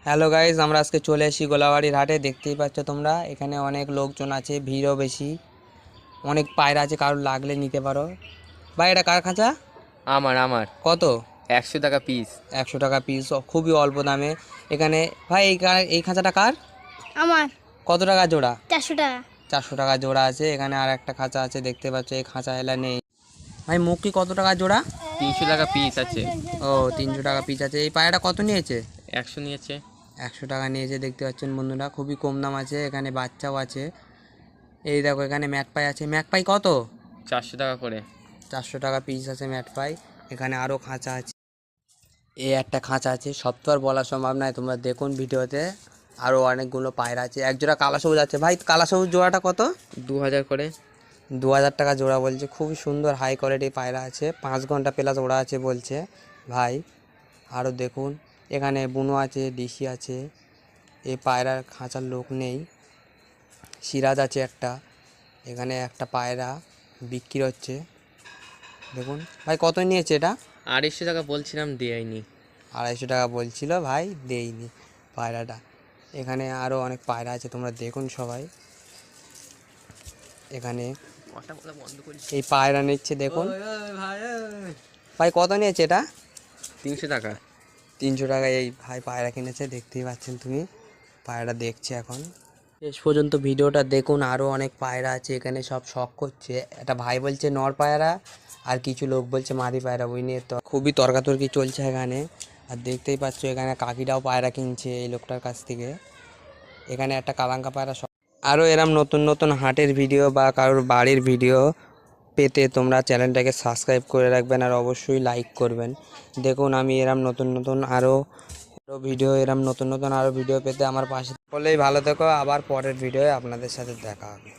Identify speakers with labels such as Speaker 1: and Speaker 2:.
Speaker 1: Hello guys, আমরা আজকে চলে এসেছি গোলাবাড়ির হাটে। দেখতেই পাচ্ছ তোমরা, এখানে অনেক লোকজন আছে, ভিড়ও বেশি। অনেক পায়রা আছে, কারোর লাগলে নিতে পারো। ভাই, এটা কার খাঁচা?
Speaker 2: আমার আমার
Speaker 1: কত?
Speaker 2: 100 টাকা পিস।
Speaker 1: 100 টাকা পিস, খুবই অল্প দামে এখানে। ভাই, এই খাঁচাটা কার?
Speaker 3: আমার।
Speaker 1: কত টাকা জোড়া?
Speaker 3: 400 টাকা।
Speaker 1: 400 টাকা জোড়া আছে। এখানে আর একটা খাঁচা আছে, দেখতে পাচ্ছ। এই খাঁচা এলা নেই। ভাই, মুক্কি কত টাকা জোড়া?
Speaker 2: 300 টাকা পিস আছে।
Speaker 1: ও, 300 টাকা পিস আছে। এই পায়রাটা কত নিয়েছে?
Speaker 2: 100 নিয়েছে।
Speaker 1: 100 টাকা নিয়েছে। দেখতে পাচ্ছেন বন্ধুরা, খুবই কম দাম আছে। এখানে বাচ্চাও আছে। এই দেখো, এখানে ম্যাকপাই আছে। ম্যাকপাই কত?
Speaker 2: 400 টাকা করে।
Speaker 1: 400 টাকা পিস আছে ম্যাকপাই। এখানে আরও খাঁচা আছে। এই একটা খাঁচা আছে, সব তো আর বলা সম্ভব নয়, তোমরা দেখুন ভিডিওতে। আরও অনেকগুলো পায়রা আছে। এক জোড়া কালা সবুজ আছে। ভাই, কালা সবুজ জোড়াটা কত?
Speaker 2: 2000 করে।
Speaker 1: 2000 টাকা জোড়া বলছে। খুবই সুন্দর হাই কোয়ালিটি পায়রা আছে, 5 ঘন্টা প্লাস ওড়া আছে বলছে ভাই। আরও দেখুন, এখানে বুনো আছে, ডিসি আছে। এই পায়রার খাঁচার লোক নেই। সিরাজ আছে একটা। এখানে একটা পায়রা বিক্রি হচ্ছে, দেখুন। ভাই, কত নিয়েছে এটা?
Speaker 2: 250 টাকা বলছিলাম, দেয়নি।
Speaker 1: 250 টাকা বলছিল ভাই, দেইনি পায়রাটা। এখানে আরও অনেক পায়রা আছে, তোমরা দেখুন সবাই। এখানে এই পায়রা নিচ্ছে, দেখুন। ভাই, কত নিয়েছে এটা?
Speaker 2: 300 টাকা।
Speaker 1: 300 টাকায় এই ভাই পায়রা কিনেছে, দেখতেই পাচ্ছেন তুমি। পায়রা দেখছে এখন। শেষ পর্যন্ত ভিডিওটা দেখুন। আরও অনেক পায়রা আছে এখানে, সব শখ করছে। একটা ভাই বলছে নর পায়রা, আর কিছু লোক বলছে মাদি পায়রা। ওই নিয়ে তো খুবই তর্কাতর্কি চলছে এখানে। আর দেখতেই পাচ্ছ, এখানে কাকিটাও পায়রা কিনছে এই লোকটার কাছ থেকে। এখানে একটা কালাঙ্কা পায়রা। আরও এরম নতুন নতুন হাটের ভিডিও বা কারোর বাড়ির ভিডিও পেতে তোমরা চ্যানেলটাকে সাবস্ক্রাইব করে রাখবেন, আর অবশ্যই লাইক করবেন। দেখুন, আমি এরম নতুন নতুন আরও ভিডিও পেতে আমার পাশে বললেই ভালো থেকো। আবার পরের ভিডিওয়ে আপনাদের সাথে দেখা হবে।